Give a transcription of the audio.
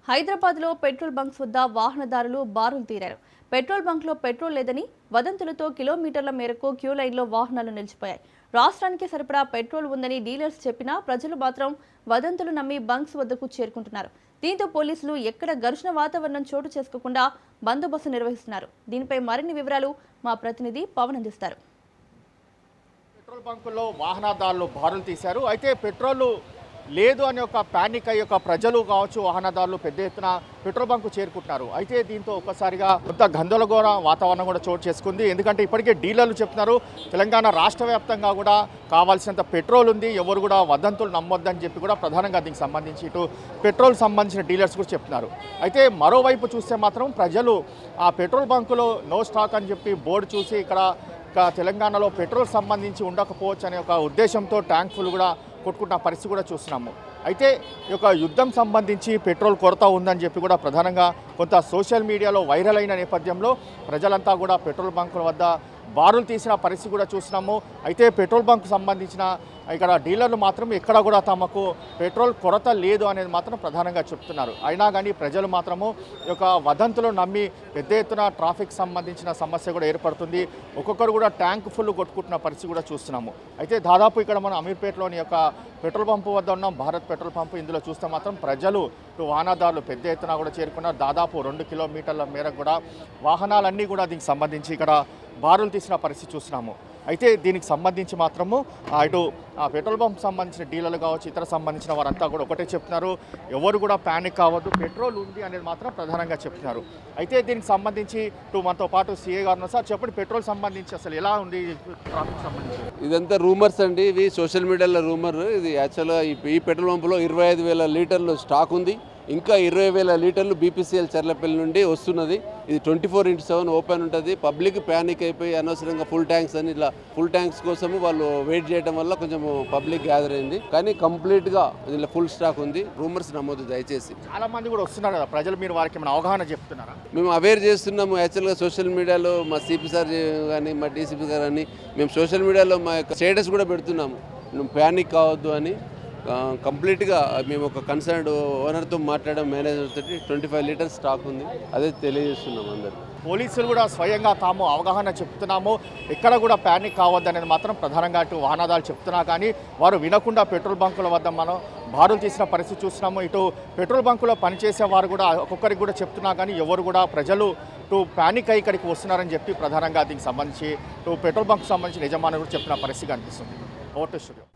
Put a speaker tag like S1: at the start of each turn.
S1: హైదరాబాద్లో petrol bunks వద్ద వాహనదారులు బారులు తీరారు. పెట్రోల్ బంక్లో పెట్రోల్ లేదని వదంతులతో కిలోమీటర్ల మేరకు క్యూ లైన్లో వాహనాలు నిలిచిపోయాయి. రాష్ట్రానికి సరిపడా పెట్రోల్ ఉందని డీలర్స్ చెప్పినా ప్రజలు మాత్రం వదంతులు నమ్మి బంక్స్ వద్దకు చేరుకుంటున్నారు. దీంతో పోలీసులు ఎక్కడ ఘర్షణ వాతావరణం చోటు చేసుకోకుండా బందోబస్తు నిర్వహిస్తున్నారు. దీనిపై మరిన్ని వివరాలు మా ప్రతినిధి పవన్ అందిస్తారు.
S2: పెట్రోల్ బంకుల్లో వాహనదారులు బారులు తీశారు. అయితే పెట్రోల్ లేదు అనే ఒక ప్యానిక్ అయ్యి ఒక ప్రజలు కావచ్చు వాహనదారులు పెద్ద ఎత్తున పెట్రోల్ బంకు చేరుకుంటున్నారు. అయితే దీంతో ఒక్కసారిగా కొంత గందరగోళ వాతావరణం కూడా చోటు చేసుకుంది. ఎందుకంటే ఇప్పటికే డీలర్లు చెప్తున్నారు తెలంగాణ రాష్ట్ర వ్యాప్తంగా కూడా కావాల్సినంత పెట్రోల్ ఉంది, ఎవరు కూడా వదంతులు నమ్మొద్దని చెప్పి కూడా ప్రధానంగా దీనికి సంబంధించి ఇటు పెట్రోల్ సంబంధించిన డీలర్స్ కూడా చెప్తున్నారు. అయితే మరోవైపు చూస్తే మాత్రం ప్రజలు ఆ పెట్రోల్ బంకులో నో స్టాక్ అని చెప్పి బోర్డు చూసి ఇక్కడ తెలంగాణలో పెట్రోల్ సంబంధించి ఉండకపోవచ్చు అనే ఒక ఉద్దేశంతో ట్యాంక్ ఫుల్ కూడా కొట్టుకుంటున్న పరిస్థితి కూడా చూస్తున్నాము. అయితే ఈ యొక్క యుద్ధం సంబంధించి పెట్రోల్ కొరత ఉందని చెప్పి కూడా ప్రధానంగా కొంత సోషల్ మీడియాలో వైరల్ అయిన నేపథ్యంలో ప్రజలంతా కూడా పెట్రోల్ బంకుల వద్ద బారులు తీసిన పరిస్థితి కూడా చూస్తున్నాము. అయితే పెట్రోల్ బంక్ సంబంధించిన ఇక్కడ డీలర్లు మాత్రం ఎక్కడ కూడా తమకు పెట్రోల్ కొరత లేదు అనేది మాత్రం ప్రధానంగా చెప్తున్నారు. అయినా కానీ ప్రజలు మాత్రము ఈ యొక్క వదంతులు నమ్మి పెద్ద ఎత్తున ట్రాఫిక్ సంబంధించిన సమస్య కూడా ఏర్పడుతుంది. ఒక్కొక్కరు కూడా ట్యాంక్ ఫుల్ కొట్టుకుంటున్న పరిస్థితి కూడా చూస్తున్నాము. అయితే దాదాపు ఇక్కడ మనం అమీర్పేటలోని యొక్క పెట్రోల్ పంపు వద్ద ఉన్నాం, భారత్ పెట్రోల్ పంపు. ఇందులో చూస్తే మాత్రం ప్రజలు వాహనదారులు పెద్ద ఎత్తున కూడా చేరుకున్నారు. దాదాపు 2 కిలోమీటర్ల మేరకు కూడా వాహనాలన్నీ కూడా దీనికి సంబంధించి ఇక్కడ బారులు తీసిన పరిస్థితి చూస్తున్నాము. అయితే దీనికి సంబంధించి మాత్రము ఇటు పెట్రోల్ పంప్ సంబంధించిన డీలర్లు కావచ్చు, ఇతర సంబంధించిన వారంతా కూడా ఒకటే చెప్తున్నారు, ఎవరు కూడా ప్యానిక్ కావద్దు, పెట్రోల్ ఉంది అనేది మాత్రం ప్రధానంగా చెప్తున్నారు. అయితే దీనికి సంబంధించి మనతో పాటు సీఏ గారు ఉన్నారు. సార్ చెప్పండి, పెట్రోల్ సంబంధించి అసలు ఎలా ఉంది ట్రాఫిక్ సంబంధించి?
S3: ఇదంతా రూమర్స్ అండి, ఇవి సోషల్ మీడియాలో రూమర్. ఇది యాక్చువల్గా ఈ పెట్రోల్ పంపులో 25,000 లీటర్లు స్టాక్ ఉంది. ఇంకా 20,000 లీటర్లు బీపీసీఎల్ చర్లపల్లి నుండి వస్తున్నది. ఇది 24/7 ఓపెన్ ఉంటుంది. పబ్లిక్ ప్యానిక్ అయిపోయి అనవసరంగా ఫుల్ ట్యాంక్స్ అని ఇట్లా ఫుల్ ట్యాంక్స్ కోసము వాళ్ళు వెయిట్ చేయడం వల్ల కొంచెం పబ్లిక్ గ్యాదర్ అయింది. కానీ కంప్లీట్గా ఇలా ఫుల్ స్టాక్ ఉంది. రూమర్స్ నమ్మొద్దు దయచేసి.
S2: చాలా మంది కూడా వస్తున్నారు కదా ప్రజలు, మీరు వారికి ఏమైనా అవగాహన చెప్తున్నారా?
S3: మేము అవేర్ చేస్తున్నాము. యాక్చువల్గా సోషల్ మీడియాలో మా సిపి సార్ కానీ మా డీసీపీ గారు అని మేము సోషల్ మీడియాలో మా యొక్క స్టేటస్ కూడా పెడుతున్నాము, నువ్వు ప్యానిక్ కావద్దు అని. కంప్లీట్గా మేము ఒక కన్సర్న్డ్ ఓనర్తో మాట్లాడడం, మేనేజర్ తోటి 25 లీటర్స్ స్టాక్ ఉంది, అదే తెలియజేస్తున్నాం అందరు.
S2: పోలీసులు కూడా స్వయంగా తాము అవగాహన చెప్తున్నాము, ఎక్కడ కూడా ప్యానిక్ కావద్దు అనేది మాత్రం ప్రధానంగా అటు వాహనదారులు చెప్తున్నా కానీ వారు వినకుండా పెట్రోల్ బంకుల వద్ద మనం బారులు తీసిన పరిస్థితి చూస్తున్నాము. ఇటు పెట్రోల్ బంకులో పనిచేసే వారు కూడా ఒక్కొక్కరికి కూడా చెప్తున్నా కానీ ఎవరు కూడా ప్రజలు ప్యానిక్ అయ్యి ఇక్కడికి వస్తున్నారని చెప్పి ప్రధానంగా దీనికి సంబంధించి పెట్రోల్ బంక్ సంబంధించి యజమానులు కూడా చెప్తున్న పరిస్థితి కనిపిస్తుంది. Over to studio.